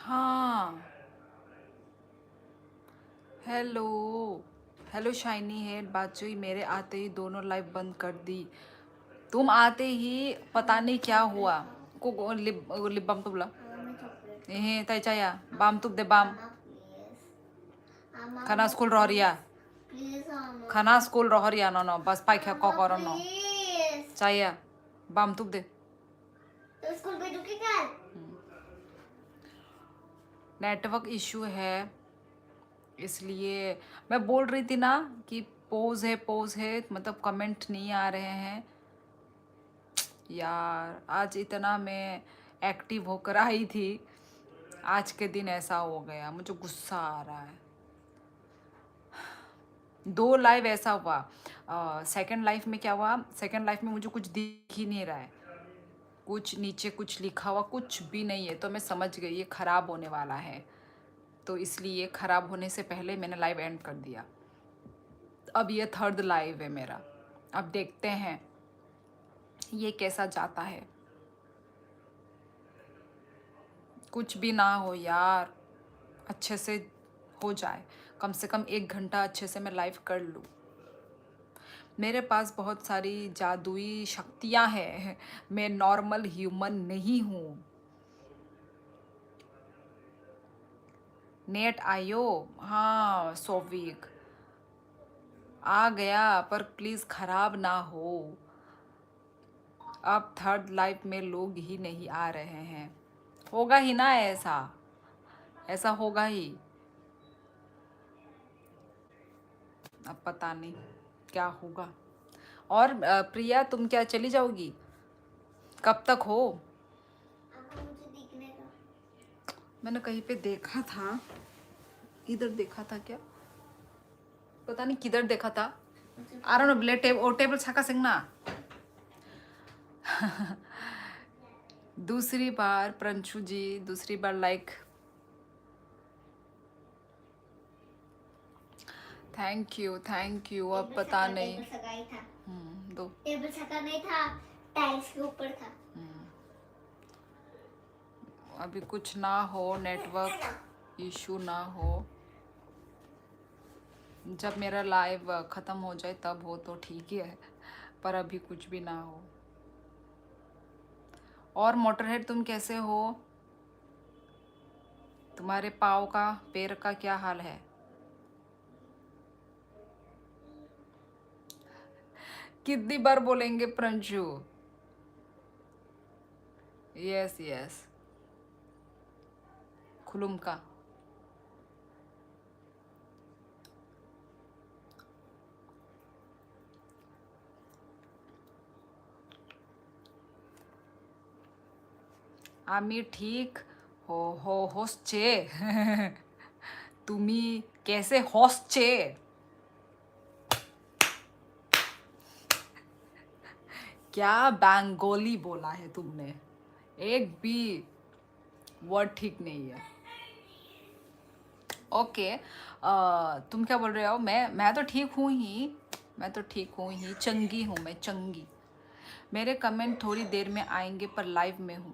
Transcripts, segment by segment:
हाँ। Hello. Hello shiny head बाजू मेरे आते ही दोनों लाइव बंद कर दी। तुम आते ही पता नहीं क्या हुआ। को लिप बाम तो बोला तय चाया बाम तुक दे बाम खाना स्कूल रहरिया खाना स्कूल रहरिया न बस पाई ख्या को करो न चाया बाम तुक दे तो स्कूल पे दुखी कर। नेटवर्क इशू है इसलिए मैं बोल रही थी ना कि पोज है मतलब कमेंट नहीं आ रहे हैं यार। आज इतना मैं एक्टिव होकर आई थी, आज के दिन ऐसा हो गया, मुझे गुस्सा आ रहा है। 2 लाइव ऐसा हुआ। सेकंड लाइफ में क्या हुआ, सेकंड लाइफ में मुझे कुछ दिख ही नहीं रहा है, कुछ नीचे कुछ लिखा हुआ कुछ भी नहीं है, तो मैं समझ गई ये ख़राब होने वाला है, तो इसलिए ख़राब होने से पहले मैंने लाइव एंड कर दिया। अब ये 3rd लाइव है मेरा, अब देखते हैं ये कैसा जाता है। कुछ भी ना हो यार, अच्छे से हो जाए, कम से कम 1 घंटा अच्छे से मैं लाइव कर लूँ। मेरे पास बहुत सारी जादुई शक्तियाँ हैं, मैं नॉर्मल ह्यूमन नहीं हूँ। नेट आयो, हाँ सोविक आ गया, पर प्लीज़ ख़राब ना हो। अब 3rd लाइफ में लोग ही नहीं आ रहे हैं, होगा ही ना ऐसा, ऐसा होगा ही। अब पता नहीं क्या होगा। और प्रिया तुम क्या चली जाओगी, कब तक हो? मुझे दिखने का मैंने कहीं पे देखा था, इधर देखा था क्या, पता नहीं किधर देखा था। आ रहा ना टेबल छाका सिंह ना। दूसरी बार प्रंशु जी, दूसरी बार लाइक, थैंक यू। अब पता नहीं दो टेबल छक्का नहीं था, टाइल्स के ऊपर था। अभी कुछ ना हो, नेटवर्क इशू ना हो, जब मेरा लाइव ख़त्म हो जाए तब हो तो ठीक ही है, पर अभी कुछ भी ना हो। और मोटरहेड तुम कैसे हो, तुम्हारे पाँव का पैर का क्या हाल है? कितनी बार बोलेंगे प्रंशु? यस खुलुम का आमी ठीक होसचे। तुम्ही कैसे होसचे? क्या बंगाली बोला है तुमने, एक भी वर्ड ठीक नहीं है। ओके तुम क्या बोल रहे हो? मैं तो ठीक हूँ ही, मैं तो ठीक हूँ ही, चंगी हूँ मैं, चंगी। मेरे कमेंट थोड़ी देर में आएंगे पर लाइव में हूँ।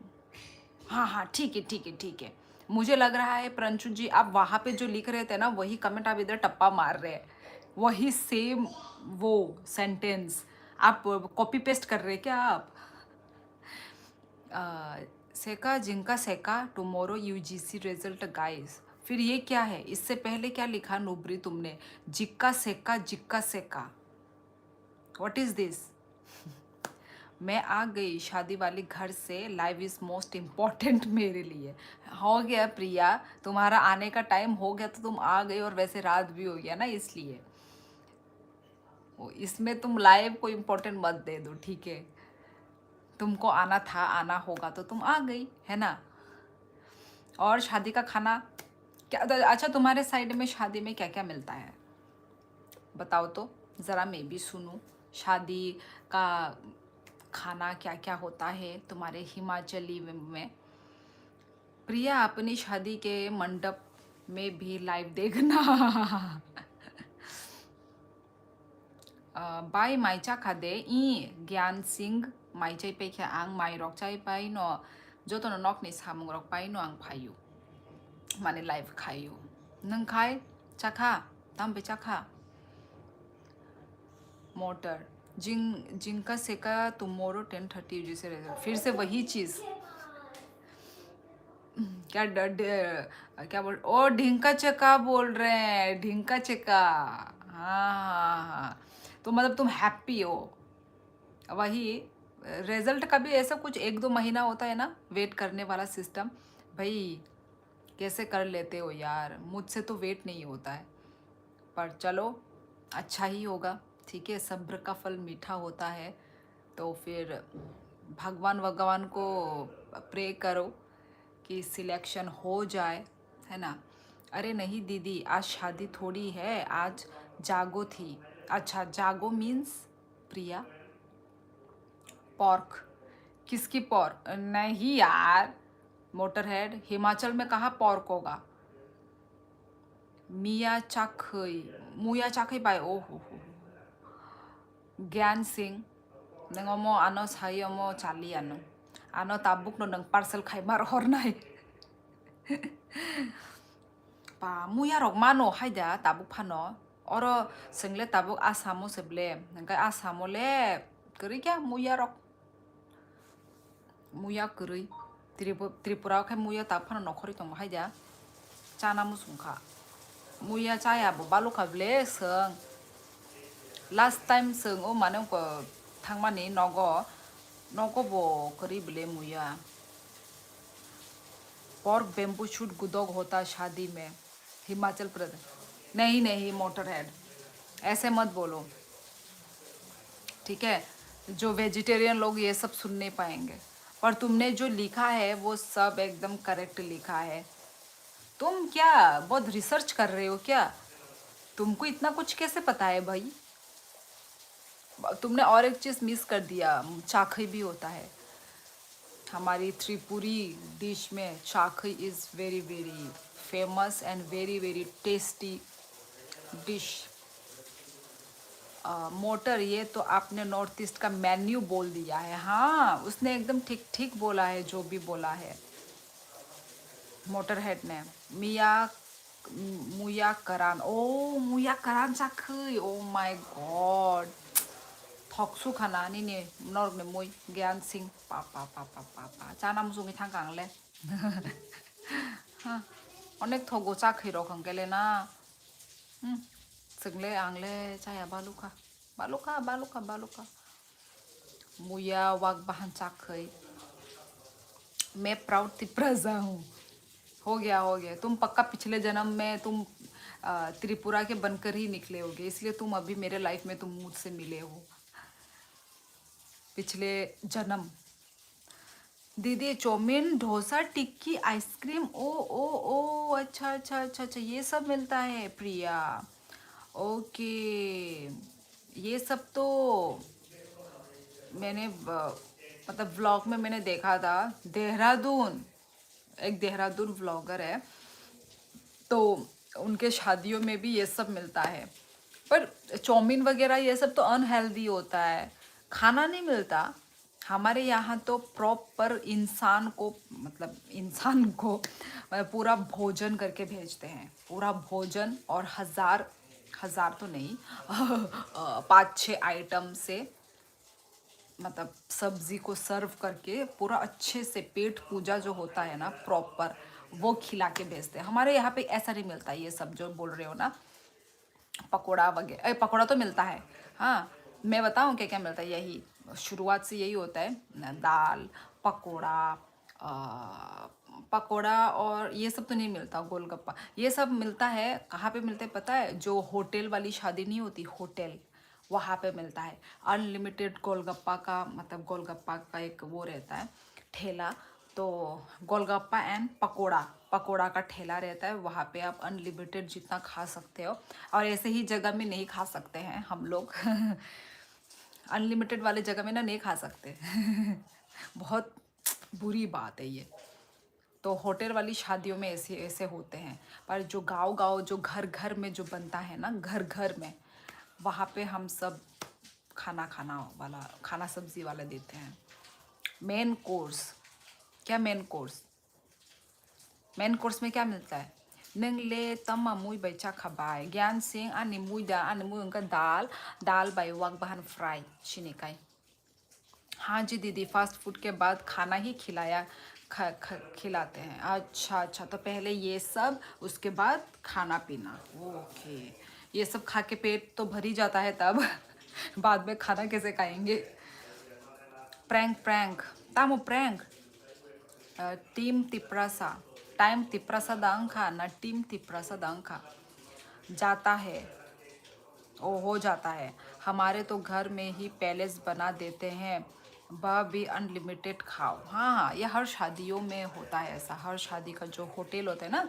हाँ ठीक है। मुझे लग रहा है प्रंशु जी आप वहाँ पे जो लिख रहे थे ना वही कमेंट आप इधर टप्पा मार रहे हैं, वही सेम वो सेंटेंस आप कॉपी पेस्ट कर रहे हैं क्या आप? सेका जिनका सेका टुमारो यूजीसी रिजल्ट गाइस, फिर ये क्या है? इससे पहले क्या लिखा नुब्री तुमने? जिक्का सेका व्हाट इज दिस? मैं आ गई शादी वाली घर से, लाइव इज़ मोस्ट इम्पॉर्टेंट मेरे लिए। हो गया प्रिया, तुम्हारा आने का टाइम हो गया तो तुम आ गई, और वैसे रात भी हो गया ना इसलिए इसमें तुम लाइव को इम्पोर्टेंट मत दे दो, ठीक है? तुमको आना था, आना होगा तो तुम आ गई, है ना? और शादी का खाना क्या, अच्छा तुम्हारे साइड में शादी में क्या क्या मिलता है बताओ तो ज़रा, मैं भी सुनूं। शादी का खाना क्या क्या होता है तुम्हारे हिमाचली में? प्रिया अपनी शादी के मंडप में भी लाइव देखना। बाय माइचा खादे ई ज्ञान सिंह माइचाई पे क्या आंग माई रॉक चाई पाई नो जो तो नॉक नहीं सामुंग रॉक पाई नो आंग पायु माने लाइव खाइयो नंग खाए चाखा तम पे चाखा मोटर जिनका सेका टुमारो 10:30 जैसे रिजल्ट फिर से वही चीज़ क्या क्या बोल ओ ढिंका चका बोल रहे हैं ढिंका चका हाँ हाँ तो मतलब तुम हैप्पी हो वही रिजल्ट का भी ऐसा कुछ 1-2 महीना होता है ना वेट करने वाला सिस्टम भाई कैसे कर लेते हो यार मुझसे तो वेट नहीं होता है पर चलो अच्छा ही होगा ठीक है सब्र का फल मीठा होता है तो फिर भगवान भगवान को प्रे करो कि सिलेक्शन हो जाए है ना अरे नहीं दीदी आज शादी थोड़ी है आज जागो थी अच्छा जागो मीन्स प्रिया पॉर्क किसकी पॉर्क नहीं यार मोटरहेड हिमाचल में कहाँ पॉर्क होगा मिया चाखई मुया चाखई बाय ओ हो ज्ञान सिंह नोङो mo ano sayo mo chali ano tabuk no nang parcel khai mar hornai pa muya rok mano haida tabuk phano oro sengle tabuk asamo seble nangkai asamo le keri kya muya rok muya keri tripura khai muya tab phano nokhori tong haida chana musungkha muya chaya bo balu kable seng last time seng o mane ko thangmani nogo bo keri bele muya pork bamboo shoot गुदोग होता शादी में हिमाचल प्रदेश नहीं नहीं मोटरहेड ऐसे मत बोलो ठीक है जो वेजिटेरियन लोग ये सब सुन नहीं पाएंगे पर तुमने जो लिखा है वो सब एकदम करेक्ट लिखा है तुम क्या बहुत रिसर्च कर रहे हो क्या तुमको इतना कुछ कैसे पता है भाई तुमने और एक चीज़ मिस कर दिया चाखई भी होता है हमारी त्रिपुरी डिश में chakhwi is very very famous and very very tasty dish मोटर ये तो आपने नॉर्थ ईस्ट का मेन्यू बोल दिया है हाँ उसने एकदम ठीक ठीक बोला है जो भी बोला है मोटर हेड ने मिया मुया करान ओ मुया करान चाखई ओ माय गॉड थकसु खाना नि नॉर्थ में मुई ज्ञान सिंह पापा चाना मुसुंगी थां गांगले हाँ अनेक थगो चाखई रख अंकेले ना जोंले आंले चाया बालुका मुया वाक बहन चाखई मैं प्राउड तिप्रजा हूँ हो गया तुम पक्का पिछले जन्म में तुम त्रिपुरा के बनकर ही निकले होगे इसलिए तुम अभी मेरे लाइफ में तुम मुझसे मिले हो पिछले जन्म दीदी चौमिन डोसा टिक्की आइसक्रीम ओ ओ ओ अच्छा ये सब मिलता है प्रिया ओके ये सब तो मैंने मतलब व्लॉग में मैंने देखा था देहरादून एक देहरादून व्लॉगर है तो उनके शादियों में भी ये सब मिलता है पर चाउमीन वगैरह ये सब तो अनहेल्दी होता है खाना नहीं मिलता हमारे यहाँ तो प्रॉपर इंसान को मतलब पूरा भोजन करके भेजते हैं पूरा भोजन और हजार तो नहीं 5-6 आइटम से मतलब सब्जी को सर्व करके पूरा अच्छे से पेट पूजा जो होता है ना प्रॉपर वो खिला के भेजते हैं हमारे यहाँ पे ऐसा नहीं मिलता ये सब जो बोल रहे हो ना पकोड़ा वगैरह पकोड़ा तो मिलता है हाँ मैं बताऊँ क्या क्या मिलता है यही शुरुआत से यही होता है दाल पकोड़ा पकोड़ा और ये सब तो नहीं मिलता गोलगप्पा ये सब मिलता है कहाँ पे मिलता है पता है जो होटल वाली शादी नहीं होती होटल वहाँ पे मिलता है अनलिमिटेड गोलगप्पा का मतलब गोलगप्पा का एक वो रहता है ठेला तो गोलगप्पा एंड पकोड़ा का ठेला रहता है वहाँ पे आप अनलिमिटेड जितना खा सकते हो और ऐसे ही जगह में नहीं खा सकते हैं हम लोग अनलिमिटेड वाले जगह में ना नहीं खा सकते बहुत बुरी बात है ये तो होटल वाली शादियों में ऐसे ऐसे होते हैं पर जो गांव जो घर में जो बनता है ना घर में वहाँ पे हम सब खाना सब्जी वाला देते हैं मेन कोर्स क्या मेन कोर्स मेन कोर्स में क्या मिलता है? नंग ले तम मुई बैचा खबाय ज्ञान सिंह आनी मुई उनका दाल दाल बाई वाक बहन फ्राई शिनिकाई। हाँ जी दीदी, फास्ट फूड के बाद खाना ही खिलाया खिलाते हैं। अच्छा अच्छा, तो पहले ये सब, उसके बाद खाना पीना। ओके, ये सब खा के पेट तो भर ही जाता है तब बाद में खाना कैसे खाएंगे? प्रैंक प्रैंक तामो prank team Tiprasa time Tiprasa दांखा ना टीम तिप्रासा दांखा जाता है। ओ हो जाता है। हमारे तो घर में ही पैलेस बना देते हैं, वह भी अनलिमिटेड खाओ। हाँ हाँ, ये हर शादियों में होता है ऐसा। हर शादी का जो होटल होता है ना,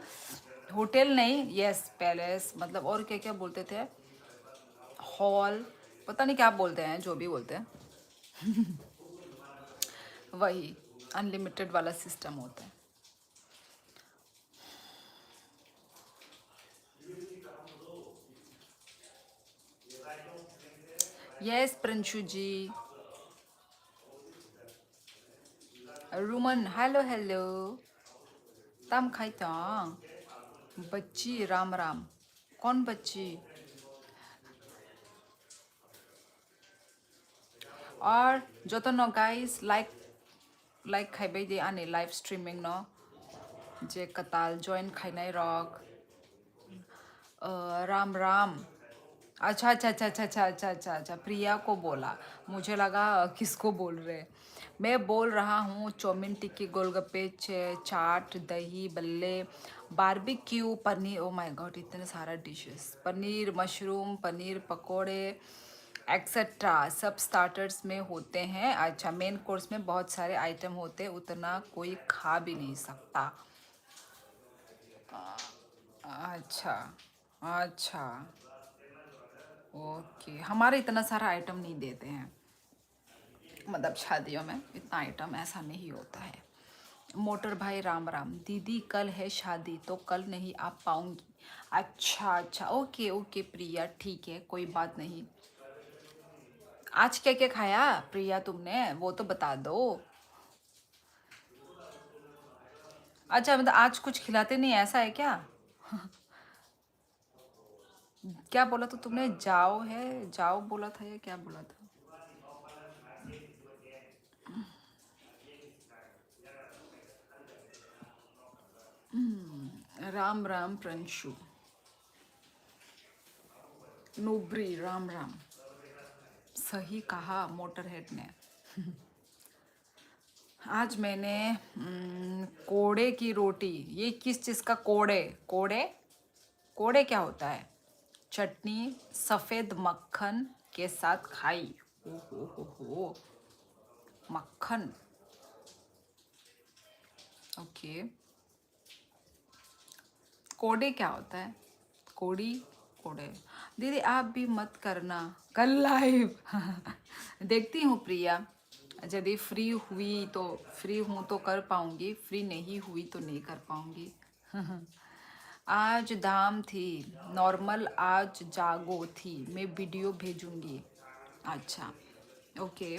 होटल नहीं, यस पैलेस मतलब, और क्या क्या बोलते थे, हॉल, पता नहीं क्या बोलते हैं, जो भी बोलते हैं वही अनलिमिटेड वाला सिस्टम होता है। Yes Prinshu ji. Ruman hello hello. तम खाइता बच्ची राम राम। कौन बच्ची? और जो तो नो गाइस लाइक खाइबाय दे आने लाइव स्ट्रीमिंग नो जे कताल जॉइन खाइनाय रॉक राम राम। अच्छा अच्छा अच्छा अच्छा अच्छा अच्छा अच्छा अच्छा, प्रिया को बोला, मुझे लगा किसको बोल रहे। मैं बोल रहा हूँ चौमिन टिक्की गोलगप्पे चाट दही बल्ले barbecue paneer, oh my God इतने सारा डिशेस, पनीर मशरूम पनीर पकोड़े एक्सेट्रा सब स्टार्टर्स में होते हैं। अच्छा, मेन कोर्स में बहुत सारे आइटम होते हैं, उतना कोई खा भी नहीं सकता। अच्छा अच्छा, ओके, हमारे इतना सारा आइटम नहीं देते हैं, मतलब शादियों में इतना आइटम ऐसा नहीं होता है। मोटर भाई राम राम। दीदी कल है शादी तो कल नहीं आ पाऊंगी। अच्छा अच्छा, ओके ओके प्रिया, ठीक है, कोई बात नहीं। आज क्या क्या खाया प्रिया तुमने, वो तो बता दो। अच्छा, मतलब आज कुछ खिलाते नहीं, ऐसा है क्या? क्या बोला तो तुमने, जाओ है, जाओ बोला था या क्या बोला था? राम राम प्रंशु। नुब्री राम राम। सही कहा मोटर हेड ने। आज मैंने कोड़े की रोटी, ये किस चीज़ का कोड़े? कोड़े कोड़े क्या होता है? चटनी सफ़ेद मक्खन के साथ खाई। ओ हो, मक्खन, ओके। कोड़े क्या होता है? कोड़ी, कोड़े। दीदी आप भी मत करना कल लाइव देखती हूँ प्रिया, यदि फ्री हुई तो, फ्री हूँ तो कर पाऊँगी, फ्री नहीं हुई तो नहीं कर पाऊँगी आज धाम थी, नॉर्मल आज जागो थी, मैं वीडियो भेजूंगी। अच्छा, ओके।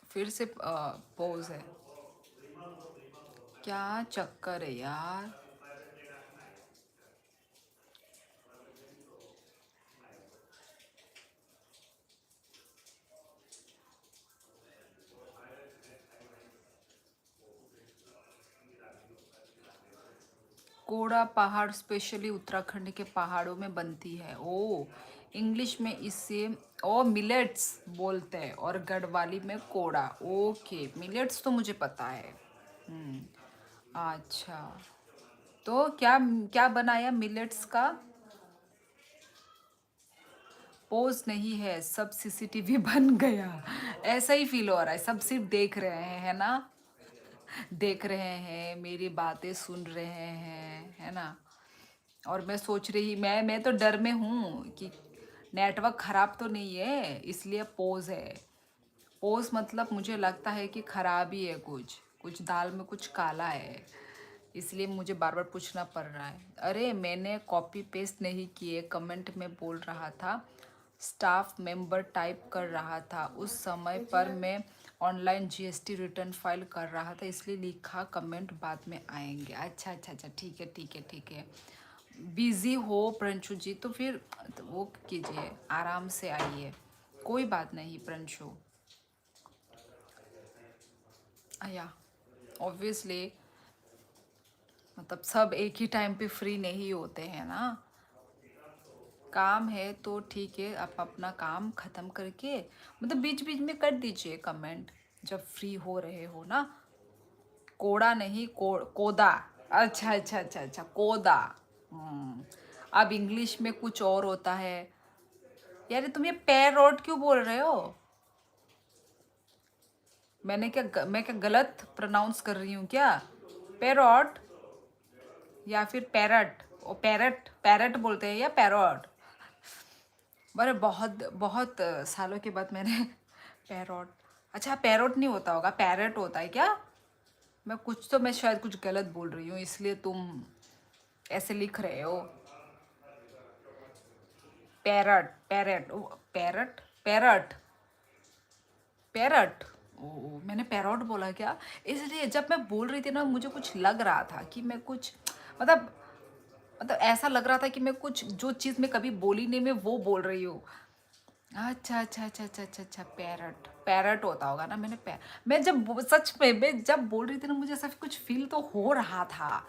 फिर से पोज है, क्या चक्कर है यार? कोड़ा पहाड़ स्पेशली उत्तराखंड के पहाड़ों में बनती है। ओ, इंग्लिश में इसे ओ मिलेट्स बोलते हैं और गढ़वाली में कोड़ा। ओके, मिलेट्स तो मुझे पता है। हम्म, अच्छा, तो क्या क्या बनाया मिलेट्स का? पोज नहीं है, सब सीसीटीवी बन गया ऐसा ही फील हो रहा है, सब सिर्फ देख रहे हैं, है ना? देख रहे हैं, मेरी बातें सुन रहे हैं, है ना? और मैं सोच रही मैं तो डर में हूँ कि नेटवर्क खराब तो नहीं है, इसलिए पोज है। पोज मतलब मुझे लगता है कि खराब ही है, कुछ कुछ दाल में कुछ काला है, इसलिए मुझे बार बार पूछना पड़ रहा है। अरे मैंने कॉपी पेस्ट नहीं किए, कमेंट में बोल रहा था, स्टाफ मेंबर टाइप कर रहा था, उस समय पर मैं ऑनलाइन जीएसटी रिटर्न फाइल कर रहा था, इसलिए लिखा कमेंट बाद में आएंगे। अच्छा अच्छा अच्छा, ठीक है ठीक है ठीक है। बिजी हो प्रिंशु जी तो फिर तो वो कीजिए, आराम से आइए, कोई बात नहीं प्रिंशु। या ऑब्वियसली, मतलब सब एक ही टाइम पे फ्री नहीं होते हैं ना। काम है तो ठीक है, आप अपना काम ख़त्म करके मतलब बीच बीच में कर दीजिए कमेंट जब फ्री हो रहे हो ना। कोड़ा नहीं, कोदा। अच्छा अच्छा अच्छा अच्छा, कोदा। हम्म, अब इंग्लिश में कुछ और होता है। यार तुम ये पैरोट क्यों बोल रहे हो? मैं क्या गलत प्रोनाउंस कर रही हूँ क्या? पैरोट या फिर पैरट? ओ पैरट, पैरट बोलते हैं या पैरोट? अरे बहुत बहुत सालों के बाद मैंने पैरोट। अच्छा पैरोट नहीं होता होगा, पैरट होता है क्या? मैं शायद कुछ गलत बोल रही हूँ, इसलिए तुम ऐसे लिख रहे हो। Parrot, parrot, parrot, parrot, parrot. ओ मैंने पैरट बोला क्या? इसलिए जब मैं बोल रही थी ना, मुझे कुछ लग रहा था कि मैं कुछ मतलब मतलब ऐसा लग रहा था कि मैं कुछ जो चीज़ मैं कभी बोली नहीं मैं वो बोल रही हूँ। अच्छा अच्छा अच्छा अच्छा अच्छा अच्छा, पैरट, पैरट होता होगा ना। मैं जब सच में मैं जब बोल रही थी ना, मुझे ऐसा कुछ फील तो हो रहा था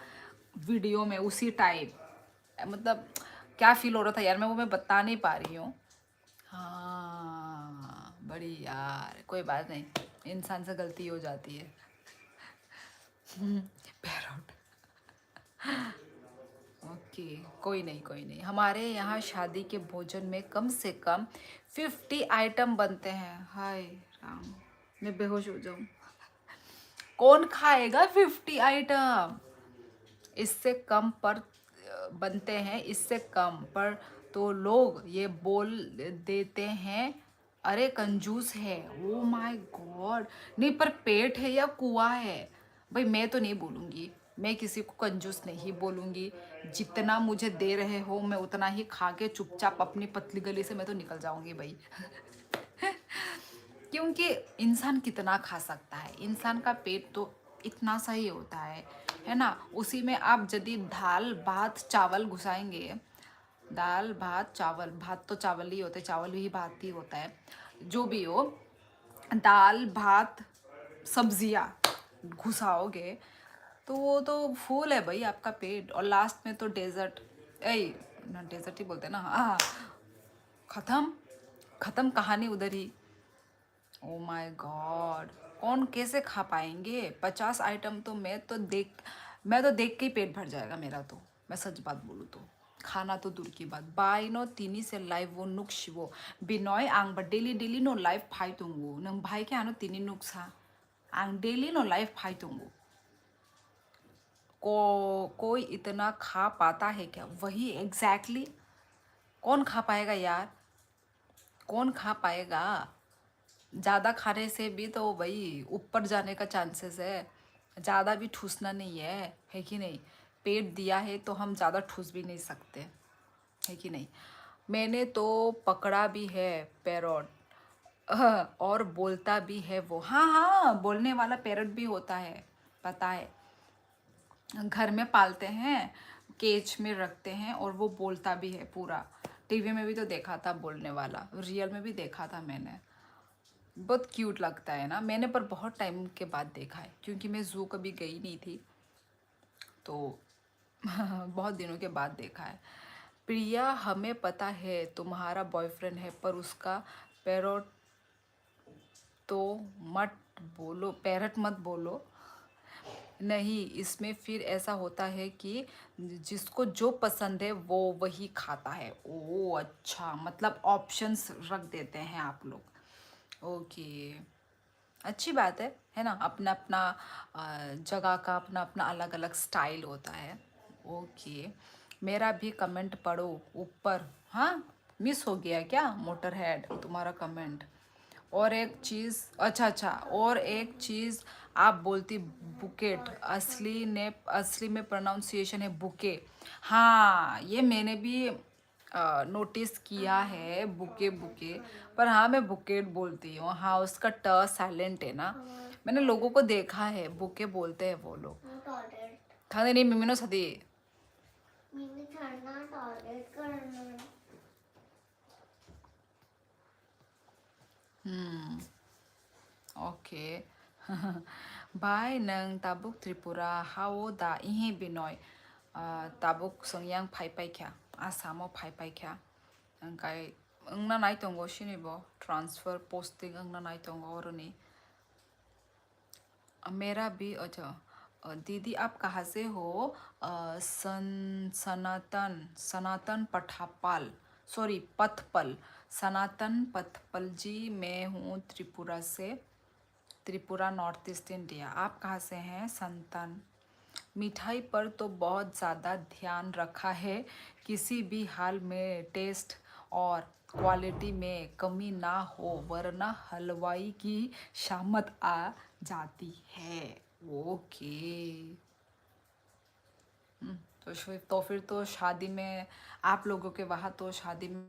वीडियो में उसी टाइम। मतलब क्या फील हो रहा था यार, मैं बता नहीं पा रही हूँ। हाँ बड़ी यार, कोई बात नहीं, इंसान से गलती हो जाती है। पैरट। ओके, कोई नहीं कोई नहीं। हमारे यहाँ शादी के भोजन में कम से कम 50 आइटम बनते हैं। हाय राम, मैं बेहोश हो जाऊं। कौन खाएगा 50 आइटम? इससे कम पर बनते हैं, इससे कम पर तो लोग ये बोल देते हैं, अरे कंजूस है। Oh my God. नहीं पर पेट है या कुआ है? भाई मैं तो नहीं बोलूँगी, मैं किसी को कंजूस नहीं बोलूँगी। जितना मुझे दे रहे हो मैं उतना ही खा के चुपचाप अपनी पतली गली से मैं तो निकल जाऊँगी भाई। क्योंकि इंसान कितना खा सकता है, इंसान का पेट तो इतना सा ही होता है ना। उसी में आप यदि दाल भात चावल घुसाएंगे, दाल भात चावल, भात तो चावल ही होते, चावल भी भात ही होता है, जो भी हो, दाल भात सब्जियाँ घुसाओगे तो वो तो फूल है भाई आपका पेट। और लास्ट में तो डेजर्ट, ए ना डेजर्ट ही बोलते हैं ना, हाँ। खत्म, खत्म कहानी उधर ही। ओ माय गॉड, कौन कैसे खा पाएंगे 50 आइटम? तो मैं तो देख के ही पेट भर जाएगा मेरा तो। मैं सच बात बोलूँ तो खाना तो दूर की बात। बाई नो तिनी से लाइव वो नुक्स वो बिनॉय आंग डेली डेली नो लाइव फाई तुंगू नंग भाई के आनो तिनी नुक्सा आंग डेली नो लाइव फाई तुंगू। कोई इतना खा पाता है क्या? वही एग्जैक्टली exactly, कौन खा पाएगा यार, कौन खा पाएगा? ज़्यादा खाने से भी तो भाई ऊपर जाने का चांसेस है, ज़्यादा भी ठूसना नहीं है कि नहीं? पेट दिया है तो हम ज़्यादा ठूस भी नहीं सकते, है कि नहीं? मैंने तो पकड़ा भी है पैरट, और बोलता भी है वो। हाँ हाँ, बोलने वाला पैरट भी होता है, पता है। घर में पालते हैं, केज में रखते हैं, और वो बोलता भी है पूरा। टीवी में भी तो देखा था बोलने वाला, रियल में भी देखा था मैंने। बहुत क्यूट लगता है ना। मैंने पर बहुत टाइम के बाद देखा है, क्योंकि मैं ज़ू कभी गई नहीं थी, तो बहुत दिनों के बाद देखा है। प्रिया हमें पता है तुम्हारा बॉयफ्रेंड है, पर उसका पैरोट तो मत बोलो, पैरट मत बोलो। नहीं, इसमें फिर ऐसा होता है कि जिसको जो पसंद है वो वही खाता है। ओ अच्छा, मतलब ऑप्शंस रख देते हैं आप लोग। ओके, अच्छी बात है ना। अपना अपना जगह का अपना अपना अलग अलग स्टाइल होता है। ओके, मेरा भी कमेंट पढ़ो ऊपर। हाँ, मिस हो गया क्या मोटर हेड तुम्हारा कमेंट? और एक चीज़, अच्छा अच्छा, और एक चीज़, आप बोलती बुकेट, असली में प्रोनाउंसिएशन है बुके। हाँ, ये मैंने भी नोटिस किया है, बुके बुके, पर हाँ मैं बुकेट बोलती हूँ। हाँ, उसका ट साइलेंट है ना। मैंने लोगों को देखा है बुके बोलते हैं वो लोग। थाने नहीं मिमिनो सदी। हम्म, ओके। बाय नंग ताबुक त्रिपुरा हाओ दा इहे बिनय ताबुक संयां फाइ पाइख्या आसामाव फाइ पाइख्या ओंखाय ओंना नायतंगो सिनिबो ट्रांसफर पोस्टिंग ओंना नायतंगो औरनि मेरा भी। अच्छा दीदी आप कहाँ से हो? सनातन सनातन पठापाल, सॉरी पथपल, सनातन पथपल जी, मैं हूँ त्रिपुरा से, त्रिपुरा नॉर्थ ईस्ट इंडिया। आप कहाँ से हैं संतन? मिठाई पर तो बहुत ज़्यादा ध्यान रखा है, किसी भी हाल में टेस्ट और क्वालिटी में कमी ना हो, वरना हलवाई की शामत आ जाती है। ओके। तो फिर तो शादी में, आप लोगों के वहाँ तो शादी में